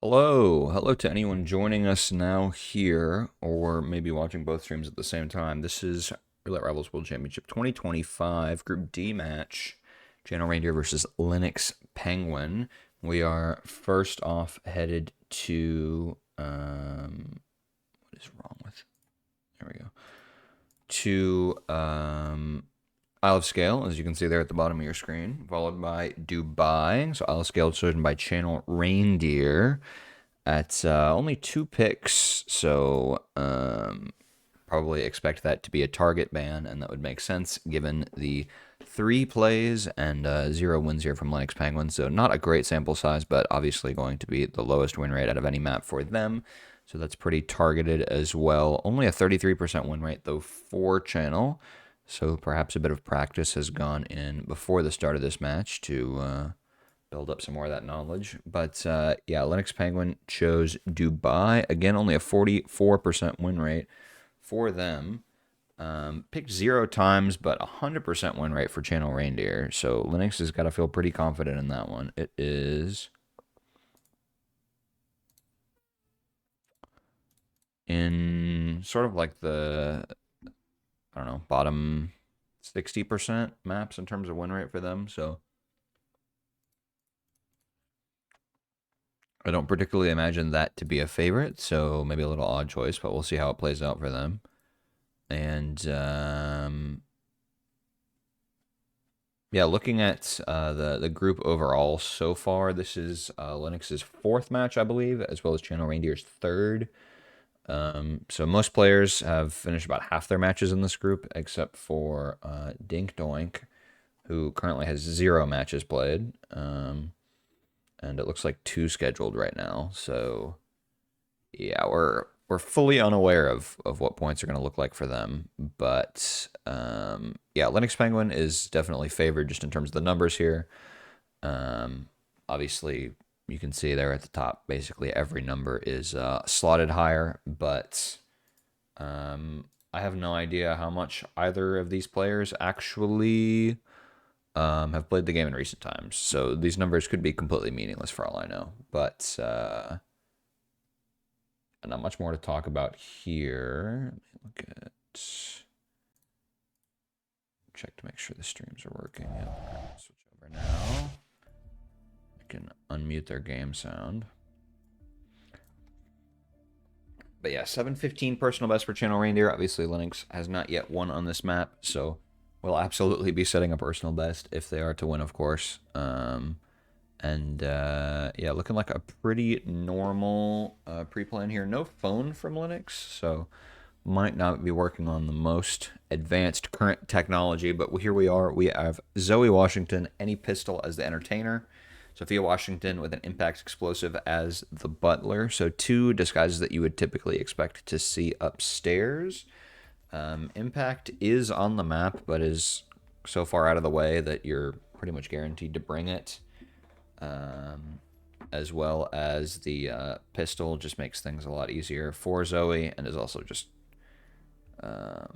Hello to anyone joining us now here, or maybe watching both streams at the same time. This is Roulette Rivals World Championship 2025 Group D match, Channel Reindeer versus Linux Penguin. We are first off headed to, what is wrong with, there we go, to Isle of Scale, as you can see there at the bottom of your screen, followed by Dubai. So Isle of Scale chosen by Channel Reindeer at only 2 picks, so probably expect that to be a target ban, and that would make sense given the 3 plays and 0 wins here from Linux Penguin. So not a great sample size, but obviously going to be the lowest win rate out of any map for them. So that's pretty targeted as well. Only a 33% win rate, though, for Channel. So perhaps a bit of practice has gone in before the start of this match to build up some more of that knowledge. But yeah, Linux Penguin chose Dubai. Again, only a 44% win rate for them. Picked 0 times, but 100% win rate for Channel Reindeer. So Linux has got to feel pretty confident in that one. It is in sort of like the, I don't know, bottom 60% maps in terms of win rate for them. So I don't particularly imagine that to be a favorite. So maybe a little odd choice, but we'll see how it plays out for them. And yeah, looking at the group overall so far, this is Linux's fourth match, I believe, as well as Channel Reindeer's third. So most players have finished about half their matches in this group, except for Dink Doink, who currently has 0 matches played. And it looks like 2 scheduled right now. So yeah, we're fully unaware of what points are going to look like for them. But yeah, Linux Penguin is definitely favored just in terms of the numbers here. Obviously, you can see there at the top, basically every number is slotted higher. But I have no idea how much either of these players actually have played the game in recent times. So these numbers could be completely meaningless for all I know. But not much more to talk about here. Let me look at, check to make sure the streams are working. Yep. Switch over now. I can unmute their game sound. But yeah, 715 personal best for Channel Reindeer. Obviously, Linux has not yet won on this map, so we'll absolutely be setting a personal best if they are to win, of course. And yeah, looking like a pretty normal pre-plan here. No phone from Linux, so might not be working on the most advanced current technology, but here we are. We have Zoe Washington, Any Pistol as the entertainer, Sophia Washington with an impact explosive as the butler. So 2 disguises that you would typically expect to see upstairs. Impact is on the map, but is so far out of the way that you're pretty much guaranteed to bring it. As well as the pistol just makes things a lot easier for Zoe, and is also just a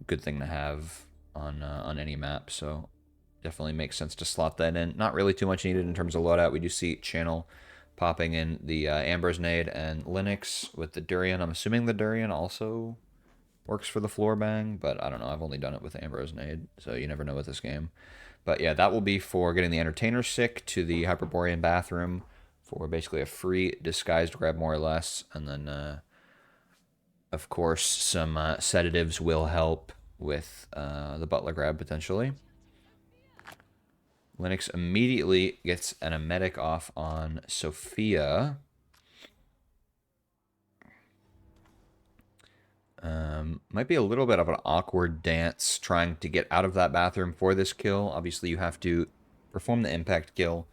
good thing to have on any map. So definitely makes sense to slot that in. Not really too much needed in terms of loadout. We do see Channel popping in the Amber's Nade and Linux with the Durian. I'm assuming the Durian also works for the floor bang, but I don't know. I've only done it with Amber's Nade, so you never know with this game. But yeah, that will be for getting the entertainer sick to the Hyperborean bathroom for basically a free disguised grab, more or less. And then, of course, some sedatives will help with the butler grab potentially. Linux immediately gets an emetic off on Sophia. Might be a little bit of an awkward dance trying to get out of that bathroom for this kill. Obviously, you have to perform the impact kill.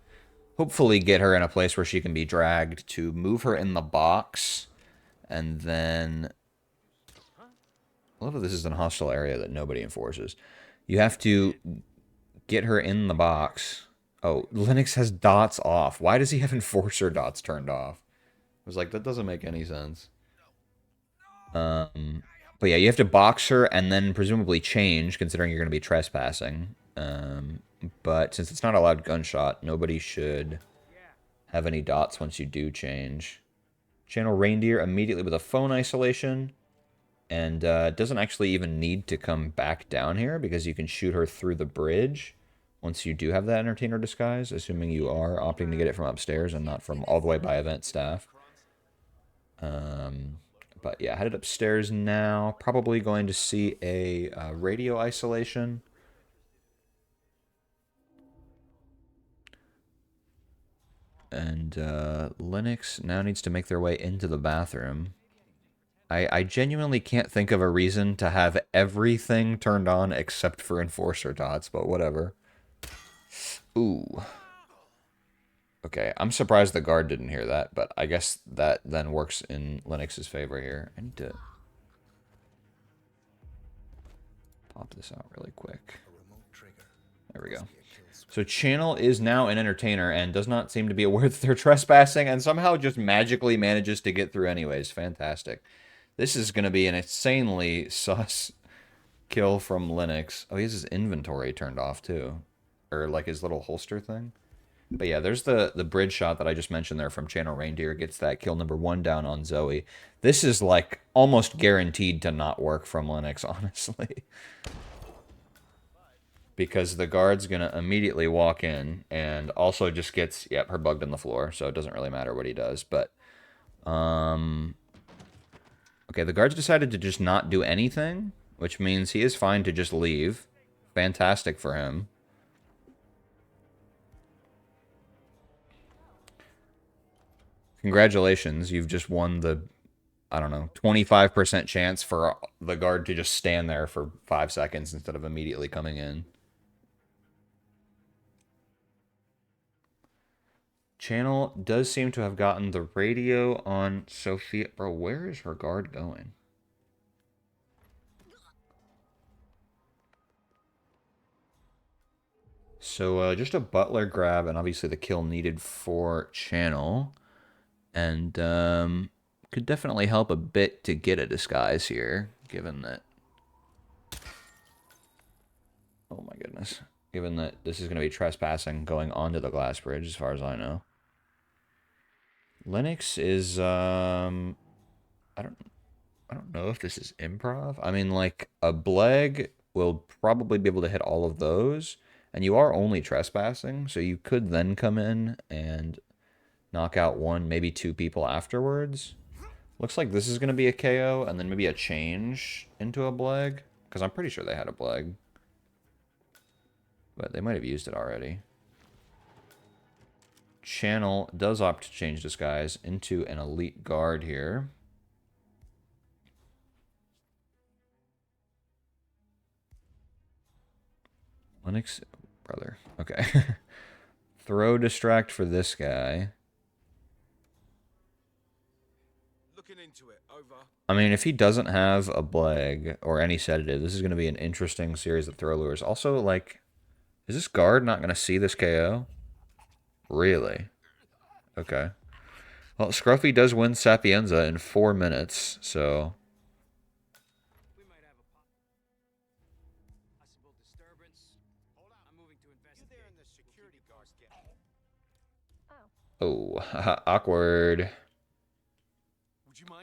Hopefully get her in a place where she can be dragged to move her in the box. And then, I love that this is an hostile area that nobody enforces. You have to get her in the box. Oh, Linux has dots off. Why does he have enforcer dots turned off? I was like, that doesn't make any sense. But yeah, you have to box her and then presumably change, considering you're going to be trespassing. But since it's not allowed gunshot, nobody should have any dots once you do change. Channel Reindeer immediately with a phone isolation. And doesn't actually even need to come back down here because you can shoot her through the bridge once you do have that Entertainer disguise, assuming you are opting to get it from upstairs and not from all the way by event staff. But yeah, headed upstairs now. Probably going to see a radio isolation. And Linux now needs to make their way into the bathroom. I genuinely can't think of a reason to have everything turned on except for Enforcer dots, but whatever. Ooh. Okay, I'm surprised the guard didn't hear that, but I guess that then works in Linux's favor here. I need to pop this out really quick. There we go. So Channel is now an Entertainer and does not seem to be aware that they're trespassing and somehow just magically manages to get through anyways. Fantastic. This is going to be an insanely sus kill from Linux. Oh, he has his inventory turned off too. Or like his little holster thing. But yeah, there's the bridge shot that I just mentioned there from Channel Reindeer. Gets that kill number 1 down on Zoe. This is like almost guaranteed to not work from Linux, honestly. Because the guard's going to immediately walk in and also just gets, yep, her bugged on the floor. So it doesn't really matter what he does. But, okay, the guard's decided to just not do anything, which means he is fine to just leave. Fantastic for him. Congratulations, you've just won the, I don't know, 25% chance for the guard to just stand there for 5 seconds instead of immediately coming in. Channel does seem to have gotten the radio on Sophia. Bro, where is her guard going? So just a butler grab and obviously the kill needed for Channel. And could definitely help a bit to get a disguise here, given that... Oh my goodness. Given that this is going to be trespassing going onto the glass bridge, as far as I know. Linux is, I don't know if this is improv. I mean, like, a Bleg will probably be able to hit all of those, and you are only trespassing, so you could then come in and knock out 1, maybe 2 people afterwards. Looks like this is going to be a KO, and then maybe a change into a Bleg, because I'm pretty sure they had a Bleg. But they might have used it already. Channel does opt to change disguise into an elite guard here. Linux, brother. Okay. Throw distract for this guy. Looking into it. Over. I mean, if he doesn't have a Bleg or any sedative, this is going to be an interesting series of throw lures. Also, like, is this guard not going to see this KO? Really? Okay. Well, Scruffy does win Sapienza in 4 minutes, so... We might have a possible disturbance. Hold on. I'm moving to investigate. You there in the security guards get... Oh, awkward.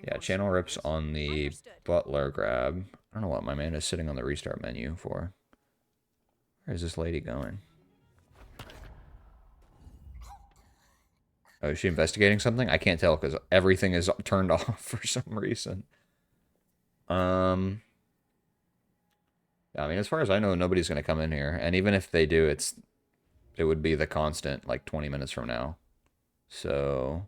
Yeah, Channel rips on the butler grab. I don't know what my man is sitting on the restart menu for. Where is this lady going? Oh, is she investigating something? I can't tell because everything is turned off for some reason. Yeah, I mean, as far as I know, nobody's going to come in here. And even if they do, it would be the constant, like, 20 minutes from now. So...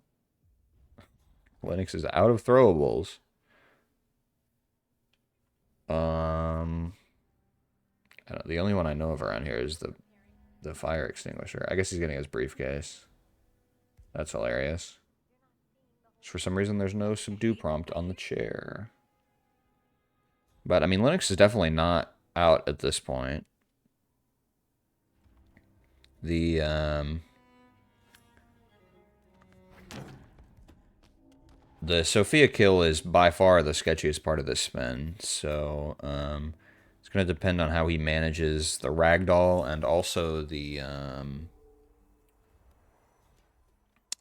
Linux is out of throwables. I don't know, the only one I know of around here is the fire extinguisher. I guess he's getting his briefcase. That's hilarious. For some reason, there's no subdue prompt on the chair. But, I mean, Linux is definitely not out at this point. The Sophia kill is by far the sketchiest part of this spin, so it's going to depend on how he manages the ragdoll and also the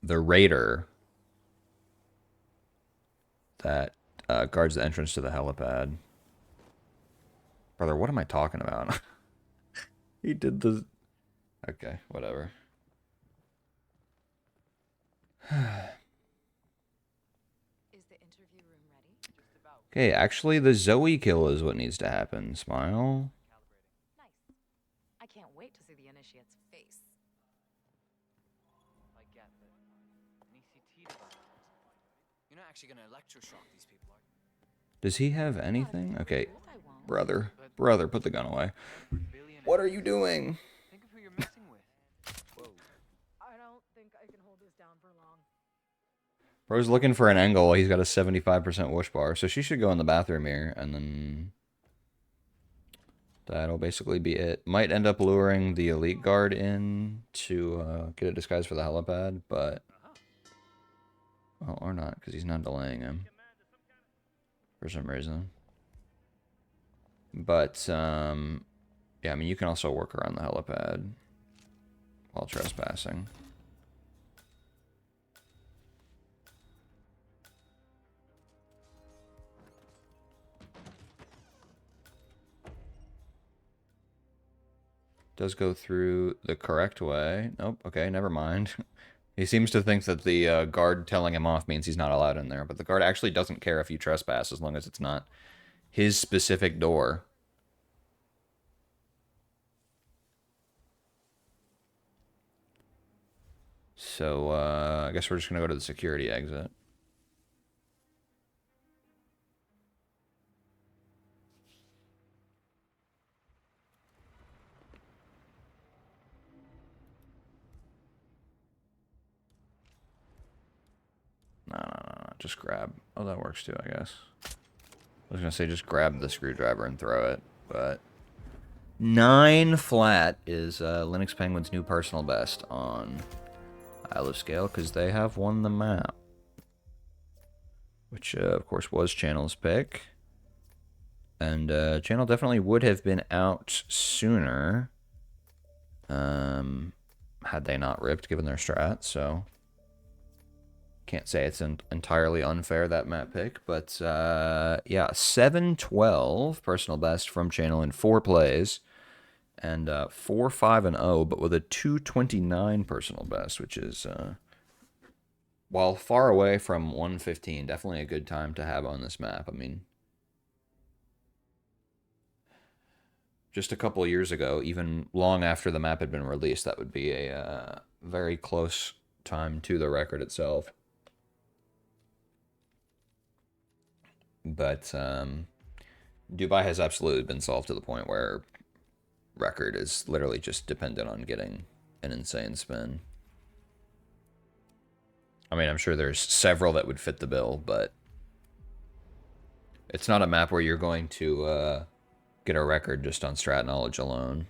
the raider that guards the entrance to the helipad. Brother, what am I talking about? He did the... Okay, whatever. Is the interview room ready? Just about. Okay, actually, the Zoe kill is what needs to happen. Smile. Nice. I can't wait to see the initiate's face. I get that. An ECT device. You're not actually gonna electroshock these people, are you? Does he have anything? Okay, I won't. brother. Brother, put the gun away. What are you doing? Think of who you're messing with. Whoa. I don't think I can hold this down for long. Bro's looking for an angle. He's got a 75% whoosh bar. So she should go in the bathroom here, and then that'll basically be it. Might end up luring the elite guard in to get a disguise for the helipad, but... Well, or not, because he's not delaying him. For some reason. But, yeah, I mean, you can also work around the helipad while trespassing. Does go through the correct way. Nope, okay, never mind. He seems to think that the guard telling him off means he's not allowed in there, but the guard actually doesn't care if you trespass as long as it's not his specific door. So, I guess we're just going to go to the security exit. No, just grab. Oh, that works too, I guess. I was going to say just grab the screwdriver and throw it, but... 9 flat is Linux Penguin's new personal best on Isle of Scale, because they have won the map. Which, of course, was Channel's pick. And Channel definitely would have been out sooner had they not ripped, given their strat, so... Can't say it's entirely unfair, that map pick, but yeah, 7-12 personal best from Channel in 4 plays, and 4-5-0, but with a 229 personal best, which is, while far away from 115, definitely a good time to have on this map. I mean, just a couple of years ago, even long after the map had been released, that would be a very close time to the record itself. But Dubai has absolutely been solved to the point where record is literally just dependent on getting an insane spin. I mean, I'm sure there's several that would fit the bill, but it's not a map where you're going to get a record just on strat knowledge alone.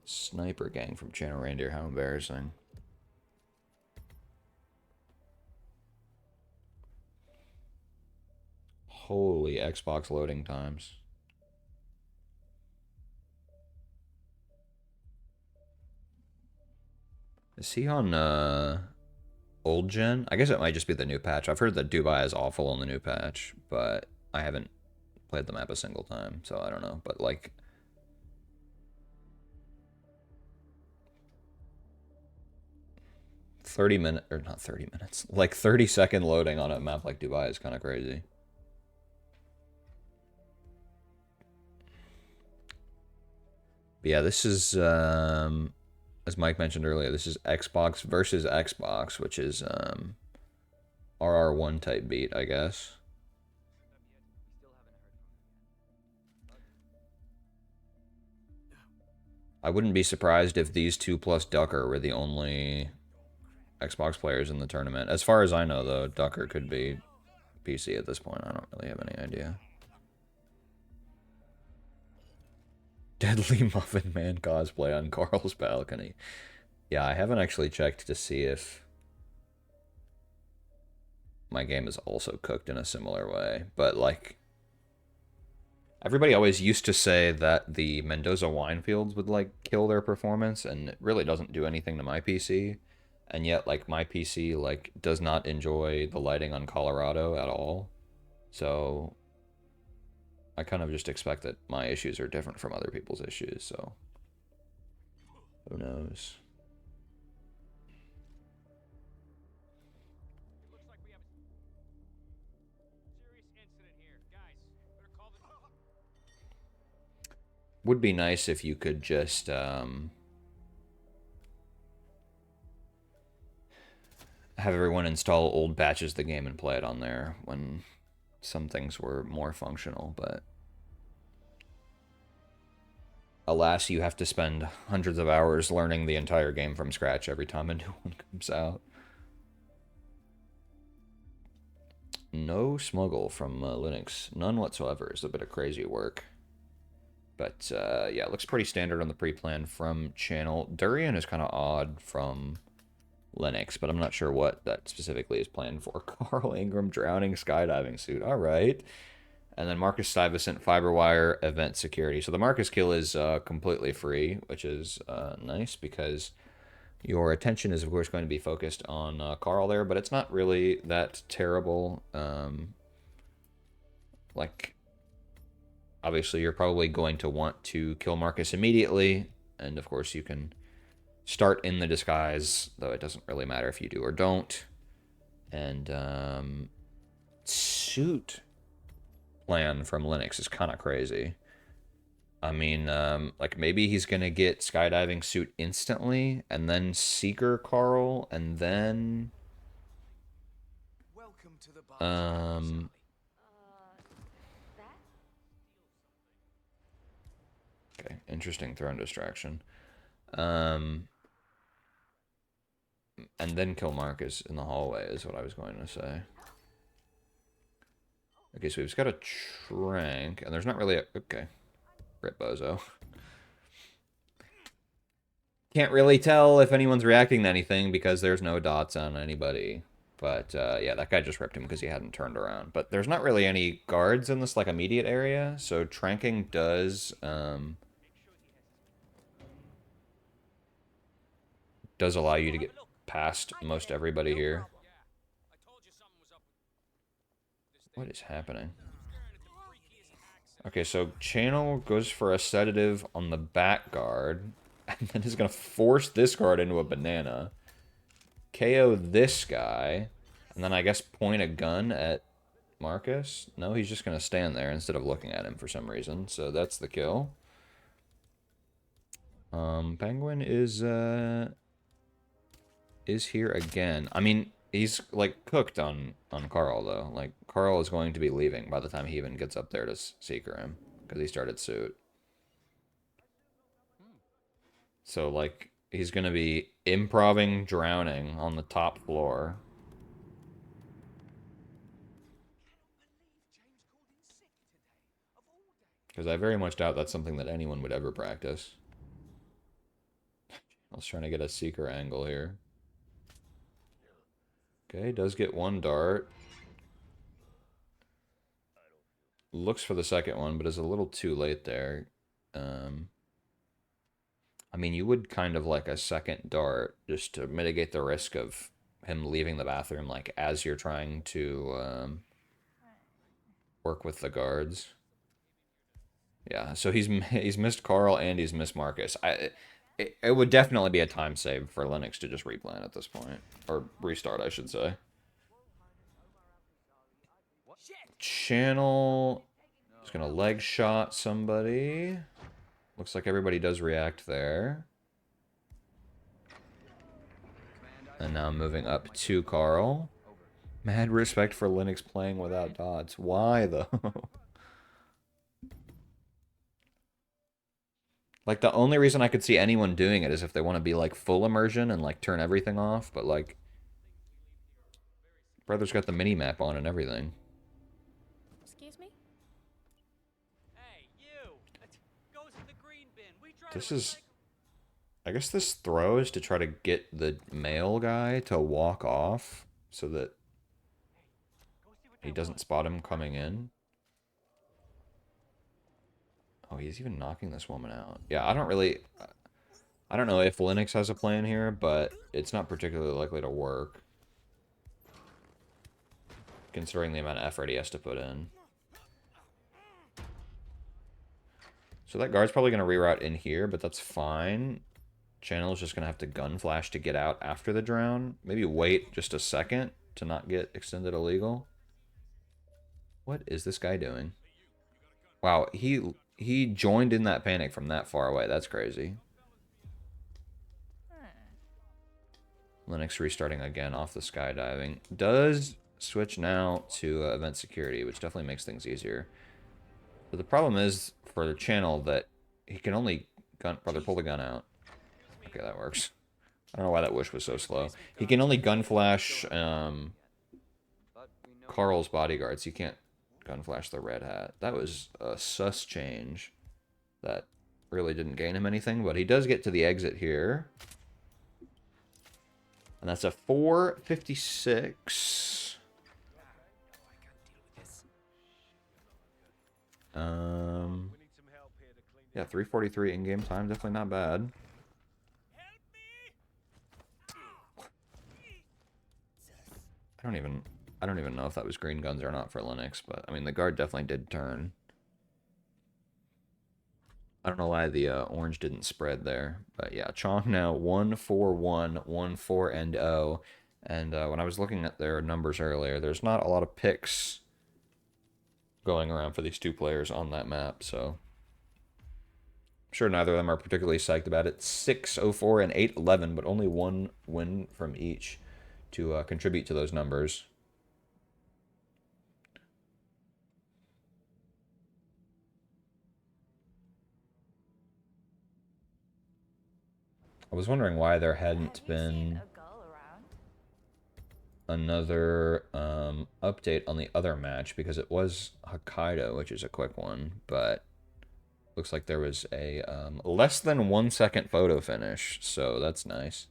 Sniper gang from Channel Reindeer, how embarrassing. Holy Xbox loading times. Is he on old gen? I guess it might just be the new patch. I've heard that Dubai is awful on the new patch, but I haven't played the map a single time, so I don't know. But like, not 30 minutes, like 30-second loading on a map like Dubai is kind of crazy. But yeah, this is, as Mike mentioned earlier, this is Xbox versus Xbox, which is RR1 type beat, I guess. I wouldn't be surprised if these two plus Ducker were the only Xbox players in the tournament. As far as I know, though, Ducker could be PC at this point. I don't really have any idea. Deadly Muffin Man cosplay on Carl's balcony. Yeah, I haven't actually checked to see if my game is also cooked in a similar way, but like, Everybody always used to say that the Mendoza wine fields would like kill their performance, and it really doesn't do anything to my PC. And yet, like my PC like does not enjoy the lighting on Colorado at all. So I kind of just expect that my issues are different from other people's issues. So who knows? It looks like we have a serious incident here. Guys, better call the... Would be nice if you could just have everyone install old batches of the game and play it on there when some things were more functional, but alas, you have to spend hundreds of hours learning the entire game from scratch every time a new one comes out. No smuggle from Linux. None whatsoever. It's a bit of crazy work. But yeah, it looks pretty standard on the pre-plan from channel. Durian is kind of odd from Linux, but I'm not sure what that specifically is planned for. Carl Ingram drowning skydiving suit. All right. And then Marcus Stuyvesant Fiberwire event security. So the Marcus kill is completely free, which is nice because your attention is of course going to be focused on Carl there, but it's not really that terrible. Like, obviously you're probably going to want to kill Marcus immediately, and of course you can start in the disguise, though it doesn't really matter if you do or don't. And suit plan from Linux is kind of crazy. I mean, like maybe he's gonna get skydiving suit instantly, and then Seeker Carl, and then Welcome to the bar. um, That? okay, interesting throne distraction. And then kill Marcus in the hallway is what I was going to say. Okay, so we've got a trank, and there's not really a... Okay. Rip Bozo. Can't really tell if anyone's reacting to anything because there's no dots on anybody. But, yeah, that guy just ripped him because he hadn't turned around. But there's not really any guards in this, like, immediate area, so tranking does allow you to get past most everybody here. Yeah, I told you something was up with this thing. What is happening? Staring at the freakiest accent. Okay, so Channel goes for a sedative on the back guard, and then is going to force this guard into a banana. KO this guy, and then I guess point a gun at Marcus. No, he's just going to stand there instead of looking at him for some reason, so that's the kill. Penguin is here again. I mean, he's like cooked on Carl though. Like Carl is going to be leaving by the time he even gets up there to seeker him because he started suit. So like he's gonna be improving drowning on the top floor. Because I very much doubt that's something that anyone would ever practice. I was trying to get a seeker angle here. Okay, does get one dart. Looks for the second one, but is a little too late there. I mean, you would kind of like a second dart just to mitigate the risk of him leaving the bathroom, like as you're trying to work with the guards. Yeah, so he's missed Carl and he's missed Marcus. It would definitely be a time save for Linux to just replan at this point. Or restart, I should say. Channel is going to leg shot somebody. Looks like everybody does react there. And now moving up to Carl. Mad respect for Linux playing without dots. Why, though? Like, the only reason I could see anyone doing it is if they want to be, like, full immersion and, like, turn everything off. But, like, brother's got the mini-map on and everything. Excuse me? Hey, you! That goes in the green bin. We try This to is... I guess this throw is to try to get the male guy to walk off so that he doesn't spot him coming in. Oh, he's even knocking this woman out. Yeah, I don't know if Linux has a plan here, but it's not particularly likely to work, considering the amount of effort he has to put in. So that guard's probably going to reroute in here, but that's fine. Channel's just going to have to gun flash to get out after the drown. Maybe wait just a second to not get extended illegal. What is this guy doing? Wow, he joined in that panic from that far away. That's crazy. Linux restarting again off the skydiving. Does switch now to event security, which definitely makes things easier. But the problem is for the channel that he can only brother pull the gun out. Okay, that works. I don't know why that wish was so slow. He can only gun flash Carl's bodyguards. He can't gun flash the red hat. That was a sus change that really didn't gain him anything, but he does get to the exit here. And that's a 456. Yeah, 3:43 in-game time. Definitely not bad. I don't even know if that was green guns or not for Linux, but I mean the guard definitely did turn. I don't know why the orange didn't spread there, but yeah, Chong now 1-4-1, 1-4 and 0. And when I was looking at their numbers earlier, there's not a lot of picks going around for these two players on that map, so I'm sure neither of them are particularly psyched about it. 6-0-4 and 8-11, but only one win from each to contribute to those numbers. I was wondering why there hadn't been another update on the other match, because it was Hokkaido, which is a quick one, but looks like there was a less than 1 second photo finish, so that's nice.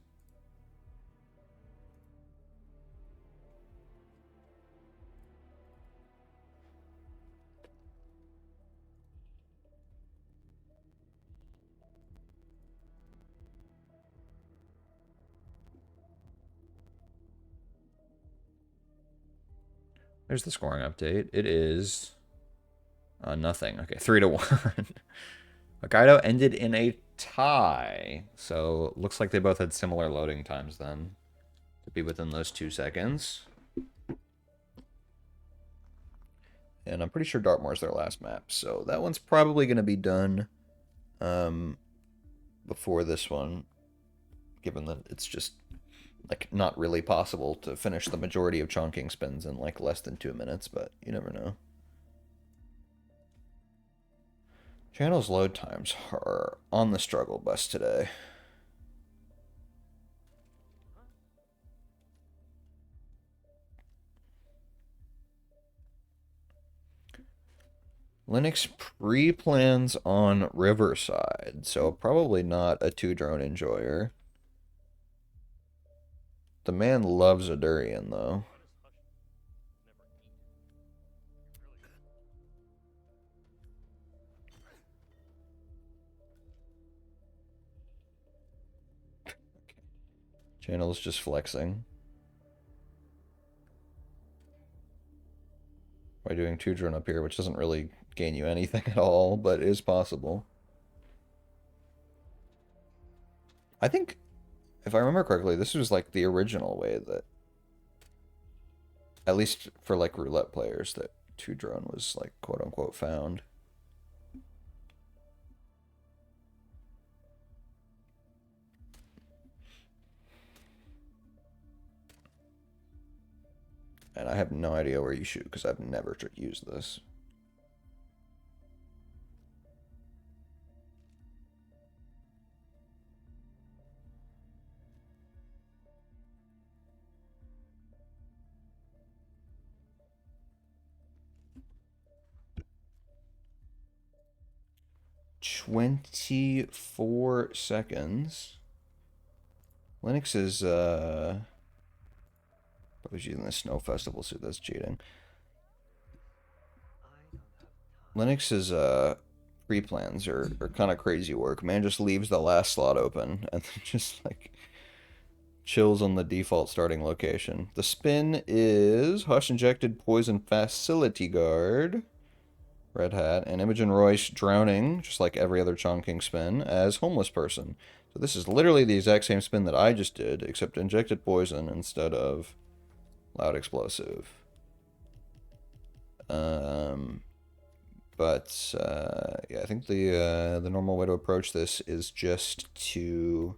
There's the scoring update. It is nothing. Okay, 3-1. Hokkaido ended in a tie. So looks like they both had similar loading times then, to be within those 2 seconds. And I'm pretty sure Dartmoor's their last map, so that one's probably going to be done before this one, given that it's just like not really possible to finish the majority of Chongqing spins in like less than 2 minutes, but you never know. Channel's load times are on the struggle bus today. Linux pre-plans on Riverside, so probably not a 2-drone enjoyer. The man loves a durian, though. Channel's just flexing. By doing 2-drone up here, which doesn't really gain you anything at all, but it is possible. I think, if I remember correctly, this was like the original way that, at least for like roulette players, that 2-drone was like quote unquote found. And I have no idea where you shoot because I've never used this. "24 seconds. Linux is probably using the Snow Festival suit. That's cheating. Linux is pre-plans are kind of crazy work. Man just leaves the last slot open and then just like chills on the default starting location. The spin is Hush injected poison facility guard, Red Hat, and Imogen Royce drowning, just like every other Chongqing spin, as homeless person. So this is literally the exact same spin that I just did, except injected poison instead of loud explosive. But yeah, I think the normal way to approach this is just to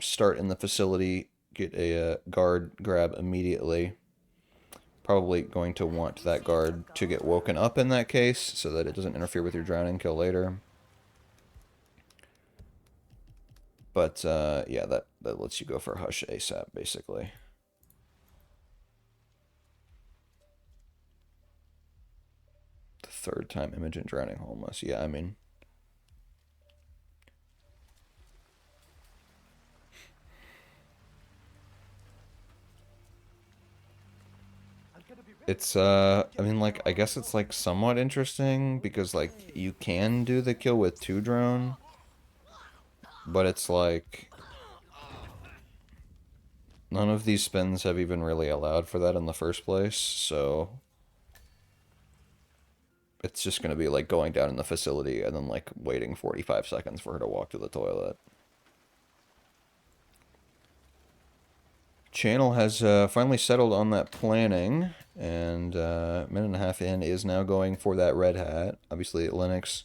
start in the facility, get a guard grab immediately. Probably going to want that guard to get woken up in that case, so that it doesn't interfere with your drowning kill later. But yeah, that lets you go for Hush ASAP, basically. The third time Imogen drowning homeless. Yeah, I mean... It's, I mean, like, I guess it's, like, somewhat interesting, because, like, you can do the kill with 2 drone, but it's, like, none of these spins have even really allowed for that in the first place, so it's just gonna be, like, going down in the facility and then, like, waiting 45 seconds for her to walk to the toilet. Channel has finally settled on that planning, and minute and a half in is now going for that Red Hat. Obviously, Linux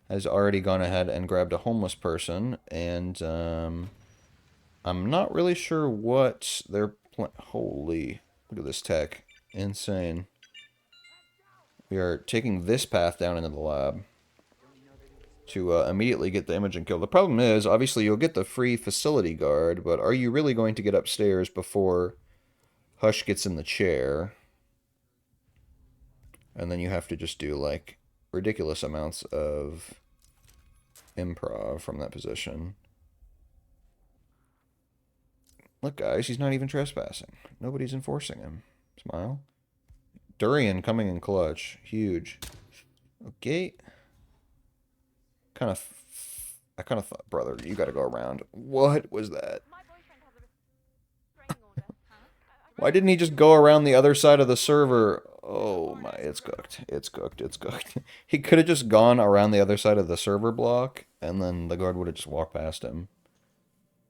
has already gone ahead and grabbed a homeless person, and I'm not really sure what their plan... Holy, look at this tech. Insane. We are taking this path down into the lab to immediately get the Imogen kill. The problem is, obviously, you'll get the free facility guard, but are you really going to get upstairs before Hush gets in the chair? And then you have to just do, like, ridiculous amounts of improv from that position. Look, guys, he's not even trespassing. Nobody's enforcing him. Smile. Durian coming in clutch. Huge. Okay. I kind of thought, brother, you gotta go around. What was that? My boyfriend has a restraining order. Why didn't he just go around the other side of the server? Oh my, it's cooked. It's cooked. It's cooked. He could have just gone around the other side of the server block, and then the guard would have just walked past him.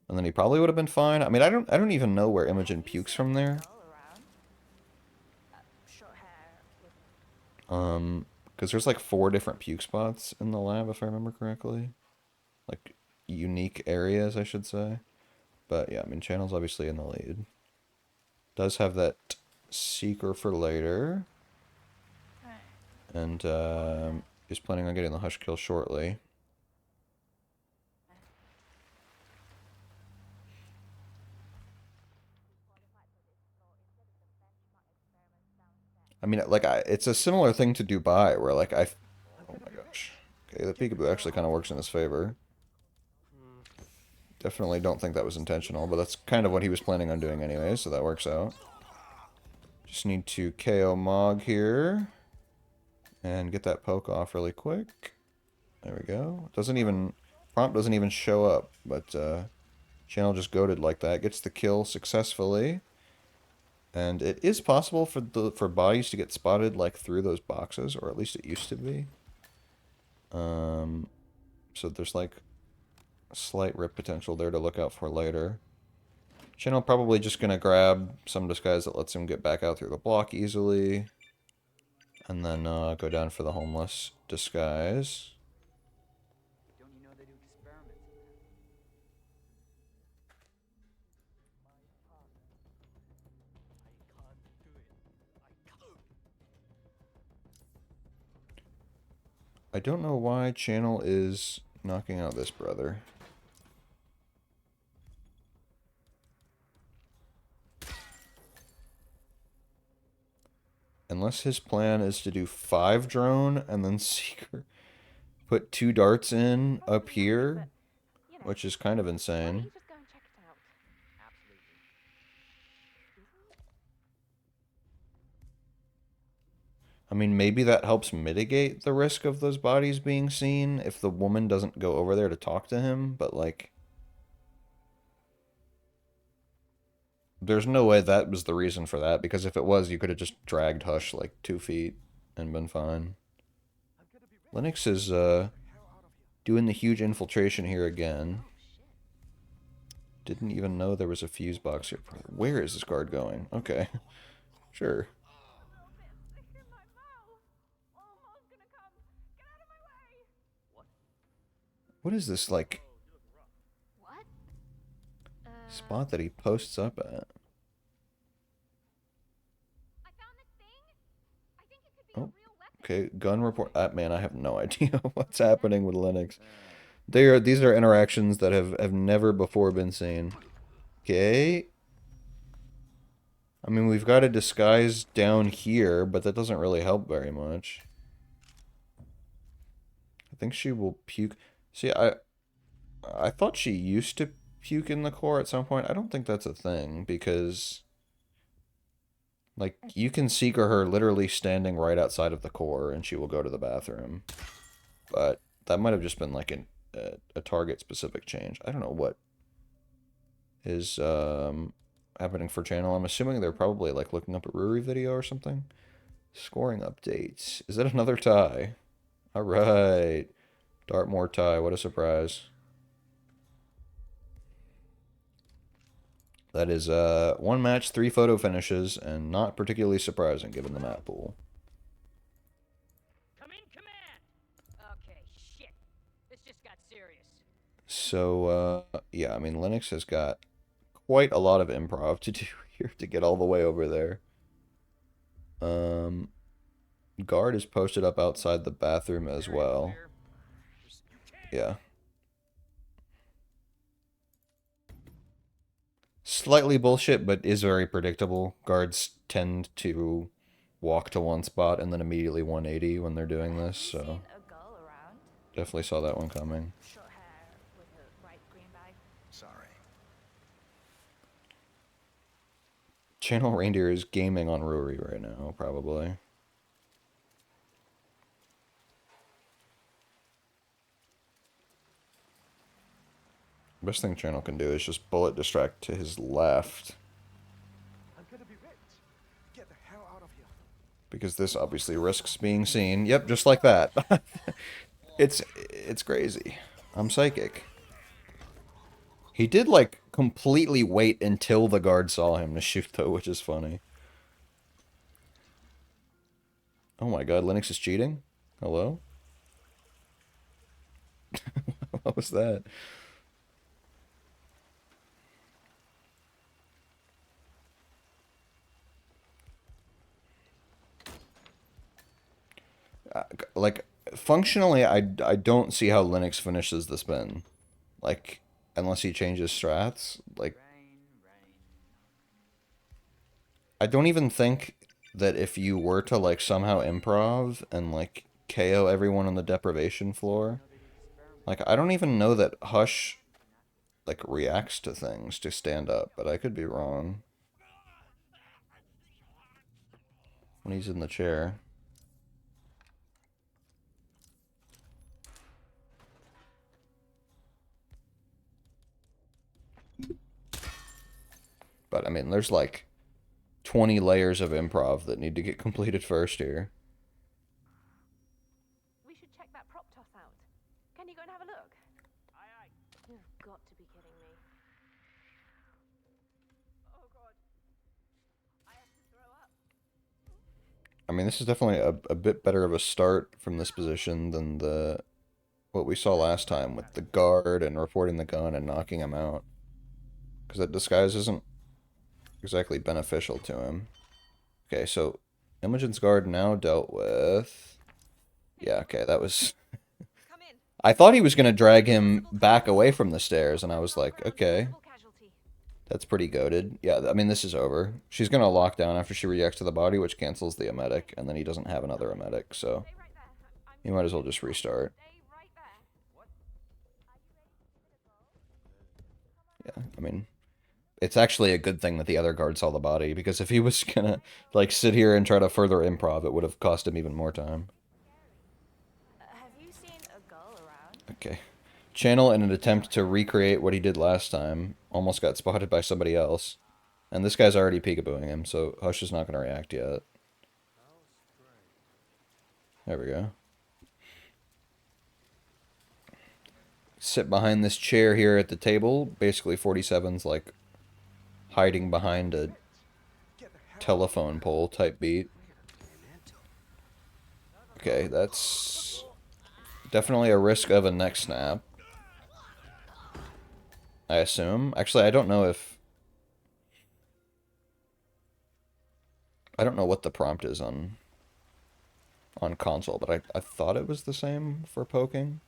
And then he probably would have been fine. I mean, I don't even know where Imogen pukes from there. Because there's like 4 different puke spots in the lab, if I remember correctly. Like, unique areas, I should say. But yeah, I mean, Channel's obviously in the lead. Does have that Seeker for later. And is planning on getting the Hush kill shortly. I mean, like, it's a similar thing to Dubai, where, like, oh my gosh. Okay, the peekaboo actually kind of works in his favor. Definitely don't think that was intentional, but that's kind of what he was planning on doing anyway, so that works out. Just need to KO Mog here. And get that poke off really quick. There we go. Prompt doesn't even show up, but Channel just goaded like that. Gets the kill successfully. And it is possible for bodies to get spotted like through those boxes, or at least it used to be. So there's like a slight rip potential there to look out for later. Channel probably just gonna grab some disguise that lets him get back out through the block easily. And then go down for the homeless disguise. Don't you know they do experiments with that? I can't do it. I can't. I don't know why Channel is knocking out this brother. Unless his plan is to do 5 drone and then Seeker put 2 darts in up here, which is kind of insane. Just go and check it out. Absolutely. I mean, maybe that helps mitigate the risk of those bodies being seen if the woman doesn't go over there to talk to him, but like, there's no way that was the reason for that, because if it was, you could have just dragged Hush like 2 feet and been fine. Linux is doing the huge infiltration here again. Didn't even know there was a fuse box here. Where is this guard going? Okay. Sure. What is this, like, What? spot that he posts up at? I found this thing. I think it could be a Oh, real weapon. okay. Gun report. Man, I have no idea what's happening with Linux. These are interactions that have never before been seen. Okay. I mean, we've got a disguise down here, but that doesn't really help very much. I think she will puke. See, I thought she used to puke in the core at some point. I don't think that's a thing, because like, you can seeker her literally standing right outside of the core and she will go to the bathroom. But that might have just been like a target specific change. I don't know what is happening for channel. I'm assuming they're probably like looking up a Ruri video or something. Scoring updates. Is that another tie? All right. Dartmoor tie. What a surprise. That is 1 match, 3 photo finishes, and not particularly surprising given the map pool. Come in, command! Okay, shit. This just got serious. So, yeah, I mean, Linux has got quite a lot of improv to do here to get all the way over there. Guard is posted up outside the bathroom as well. Yeah. Slightly bullshit, but is very predictable. Guards tend to walk to one spot and then immediately 180 when they're doing this, so Seen a girl around? definitely saw that one coming. Short hair with a bright green bag. Sorry. Channel Reindeer is gaming on Ruri right now, probably. Best thing Channel can do is just bullet distract to his left. I'm gonna be rich. Get the hell out of here. Because this obviously risks being seen. Yep, just like that. It's crazy. I'm psychic. He did, like, completely wait until the guard saw him to shoot, though, which is funny. Oh my god, Linux is cheating? Hello? What was that? Like, functionally, I don't see how Linux finishes the spin. Like, unless he changes strats. Like, I don't even think that if you were to, like, somehow improv and, like, KO everyone on the deprivation floor, like, I don't even know that Hush, like, reacts to things to stand up, but I could be wrong. When he's in the chair. But, I mean, there's, like, 20 layers of improv that need to get completed first here. We should check that prop toss out. Can you go and have a look? Aye, aye. You've got to be kidding me. Oh god. I have to throw up. I mean, this is definitely a bit better of a start from this position than what we saw last time with the guard and reporting the gun and knocking him out. Because that disguise isn't exactly beneficial to him. Okay, so Imogen's guard now dealt with. Yeah, okay, that was. Come in. I thought he was going to drag him back away from the stairs, and I was like, okay, Full casualty. that's pretty goated. Yeah, I mean, this is over. She's going to lock down after she reacts to the body, which cancels the emetic, and then he doesn't have another emetic, so Stay right there. I'm he might as well just restart. Stay right there. Yeah, I mean, it's actually a good thing that the other guard saw the body, because if he was gonna, like, sit here and try to further improv, it would have cost him even more time. Have you seen a gull around? Okay. Channel, in an attempt to recreate what he did last time, almost got spotted by somebody else. And this guy's already peekabooing him, so Hush is not going to react yet. There we go. Sit behind this chair here at the table. Basically, 47's like hiding behind a telephone pole type beat. Okay, that's definitely a risk of a neck snap, I assume. Actually, I don't know what the prompt is on console, but I thought it was the same for poking.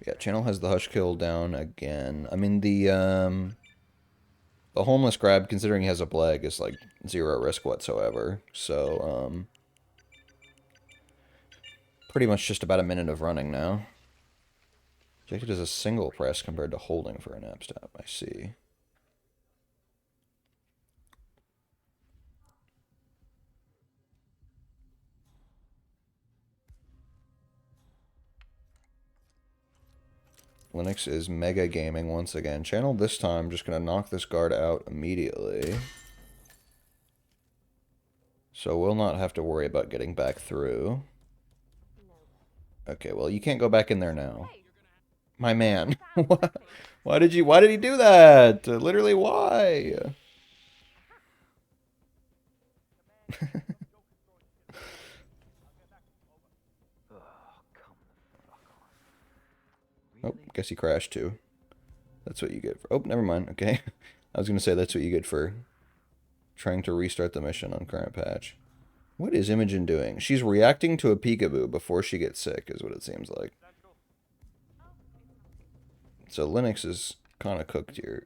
Yeah, Channel has the Hush kill down again. I mean, the homeless grab, considering he has a Bleg, is like 0 risk whatsoever. So, pretty much just about a minute of running now. Ejected as a single press compared to holding for a nap stop. I see. Linux is mega gaming once again. Channel this time just going to knock this guard out immediately. So we'll not have to worry about getting back through. Okay, well, you can't go back in there now. My man. Why did he do that? Literally, why? Oh, guess he crashed too. That's what you get for... Oh, never mind. Okay. I was going to say that's what you get for trying to restart the mission on current patch. What is Imogen doing? She's reacting to a peekaboo before she gets sick, is what it seems like. So Linux is kind of cooked here.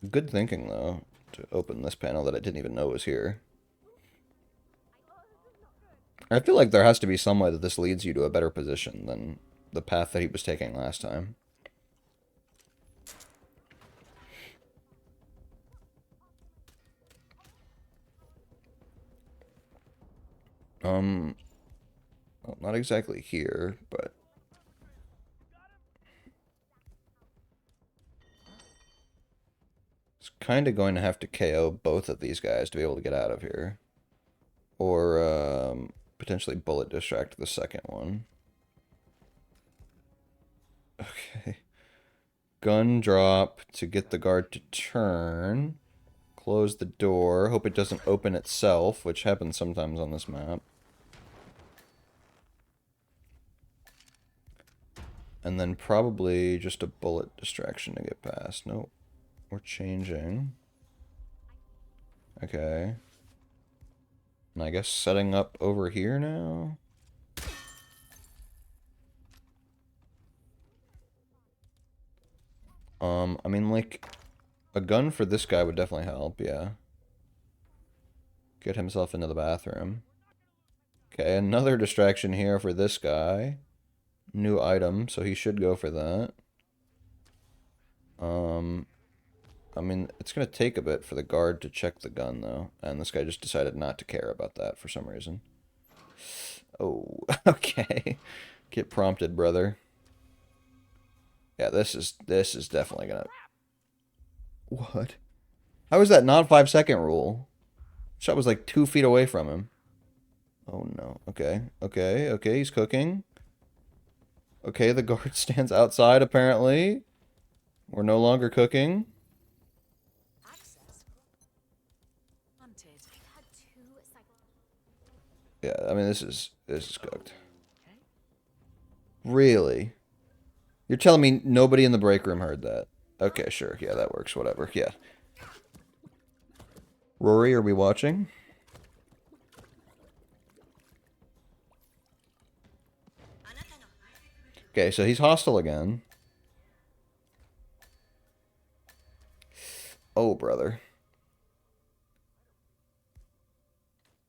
Good thinking, though, to open this panel that I didn't even know was here. I feel like there has to be some way that this leads you to a better position than the path that he was taking last time. Well, not exactly here, but... It's kind of going to have to KO both of these guys to be able to get out of here. Or, potentially bullet distract the second one. Okay. Gun drop to get the guard to turn. Close the door. Hope it doesn't open itself, which happens sometimes on this map. And then probably just a bullet distraction to get past. Nope. We're changing. Okay. And I guess setting up over here now? I mean, like, a gun for this guy would definitely help, yeah. Get himself into the bathroom. Okay, another distraction here for this guy. New item, so he should go for that. I mean, it's going to take a bit for the guard to check the gun, though. And this guy just decided not to care about that for some reason. Oh, okay. Get prompted, brother. Yeah, this is definitely going to... What? How is that not 5-second rule? Shot was like 2 feet away from him. Oh, no. Okay, okay, okay, he's cooking. Okay, the guard stands outside, apparently. We're no longer cooking. Yeah, I mean, this is cooked. Really? You're telling me nobody in the break room heard that? Okay, sure. Yeah, that works. Whatever. Yeah. Rory, are we watching? Okay, so he's hostile again. Oh, brother.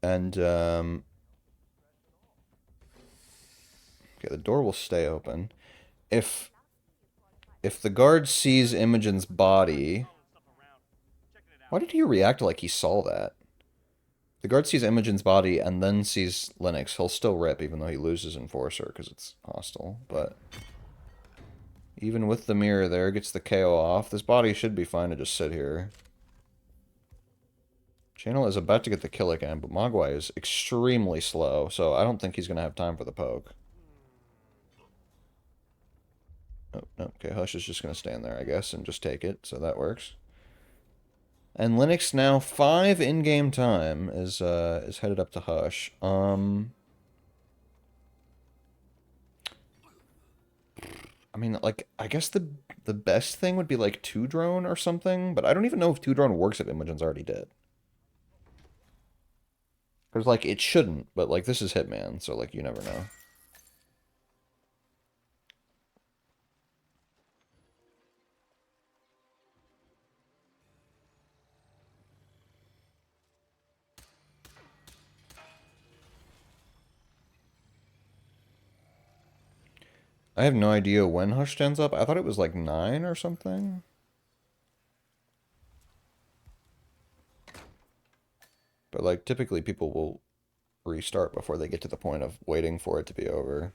And, okay, the door will stay open. If the guard sees Imogen's body... Why did he react like he saw that? The guard sees Imogen's body and then sees Linux. He'll still rip even though he loses Enforcer because it's hostile. But even with the mirror there, gets the KO off. This body should be fine to just sit here. Channel is about to get the kill again, but Mogwai is extremely slow, so I don't think he's going to have time for the poke. Oh, no. Okay, Hush is just going to stand there, I guess, and just take it, so that works. And Linux now 5 in-game time is headed up to Hush. I mean, like, I guess the best thing would be like 2-drone or something, but I don't even know if 2-drone works if Imogen's already dead. Because, like, it shouldn't, but, like, this is Hitman, so, like, you never know. I have no idea when Hush stands up. I thought it was, like, 9 or something. But, like, typically people will restart before they get to the point of waiting for it to be over.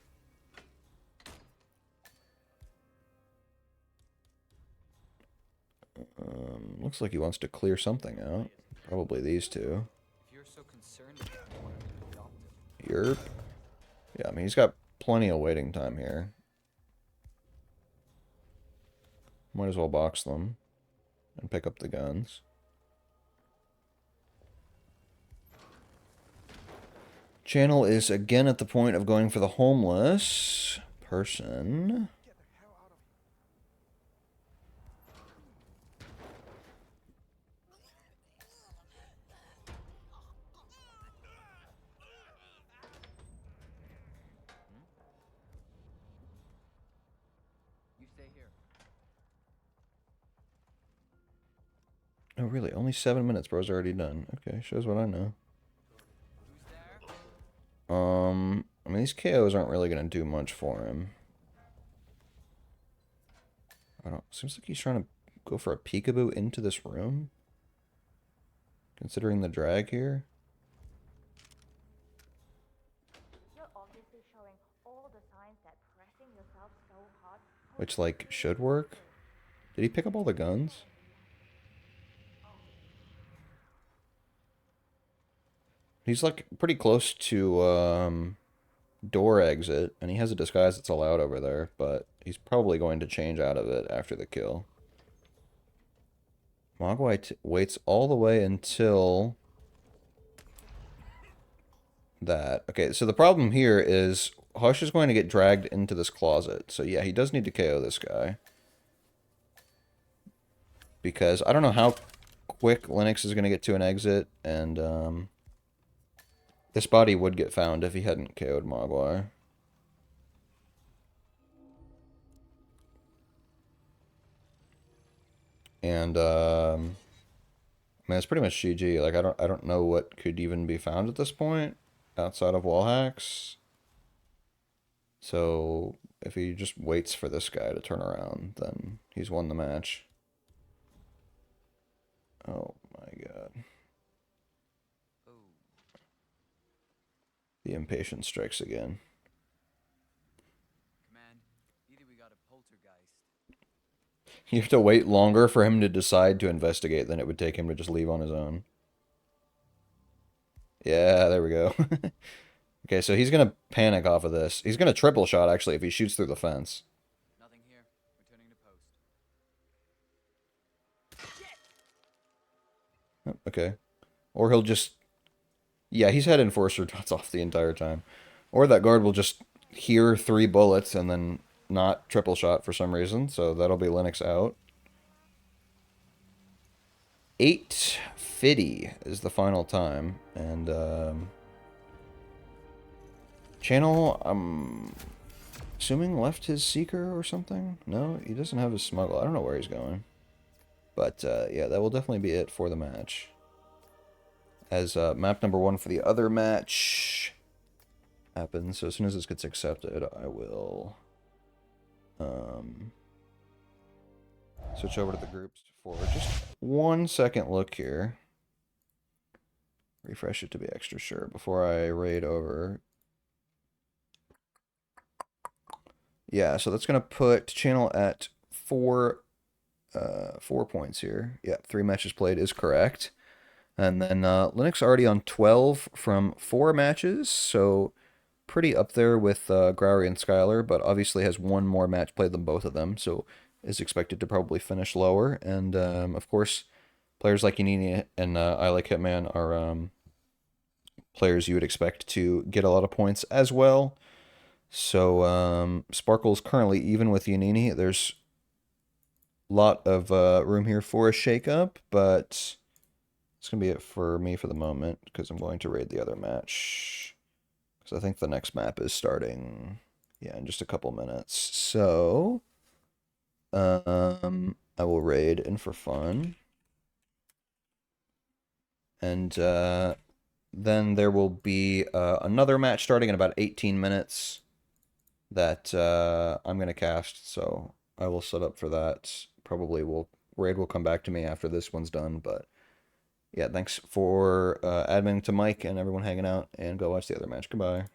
Looks like he wants to clear something out. Probably these two. If you're so concerned about it, why don't you adopt it? Yerp. Yeah, I mean, he's got plenty of waiting time here. Might as well box them and pick up the guns. Channel is again at the point of going for the homeless person. Get the hell out of You stay here. Oh, really? Only 7 minutes, bro's already done. Okay, shows what I know. Who's there? I mean, these KOs aren't really going to do much for him. I don't... Seems like he's trying to go for a peekaboo into this room. Considering the drag here. You're obviously showing all the signs that pressing yourself so hard. Which, like, should work. Did he pick up all the guns? He's, like, pretty close to, door exit, and he has a disguise that's allowed over there, but he's probably going to change out of it after the kill. Mogwai waits all the way until that. Okay, so the problem here is Hush is going to get dragged into this closet. So yeah, he does need to KO this guy. Because I don't know how quick Linux is going to get to an exit, and this body would get found if he hadn't KO'd Mogwai. And I mean, it's pretty much GG. Like, I don't know what could even be found at this point outside of wall hacks. So if he just waits for this guy to turn around, then he's won the match. Oh my god. Oh. The impatience strikes again. Command, either we got a poltergeist. You have to wait longer for him to decide to investigate than it would take him to just leave on his own. Yeah, there we go. Okay, so he's going to panic off of this. He's going to triple shot, actually, if he shoots through the fence. Nothing here. Returning to post. Oh, okay. Or he'll just... Yeah, he's had Enforcer dots off the entire time. Or that guard will just hear 3 bullets and then not triple shot for some reason. So that'll be Linux out. 8:50 is the final time. And, Channel, I'm assuming left his Seeker or something? No, he doesn't have his Smuggle. I don't know where he's going. But, yeah, that will definitely be it for the match. as map number 1 for the other match happens. So as soon as this gets accepted, I will switch over to the groups for just 1 second look here. Refresh it to be extra sure before I raid over. Yeah, so that's gonna put channel at 4 points here. Yeah, 3 matches played is correct. And then Linux already on 12 from 4 matches, so pretty up there with Growery and Skylar, but obviously has 1 more match played than both of them, so is expected to probably finish lower. And of course, players like Yanini and I Like Hitman are players you would expect to get a lot of points as well. So Sparkle's currently even with Yanini. There's a lot of room here for a shakeup, but it's going to be it for me for the moment because I'm going to raid the other match. Because I think the next map is starting, yeah, in just a couple minutes. So I will raid in for fun. And then there will be another match starting in about 18 minutes that I'm going to cast. So I will set up for that. Probably raid will come back to me after this one's done. But yeah, thanks for admin to Mike and everyone hanging out. And go watch the other match. Goodbye.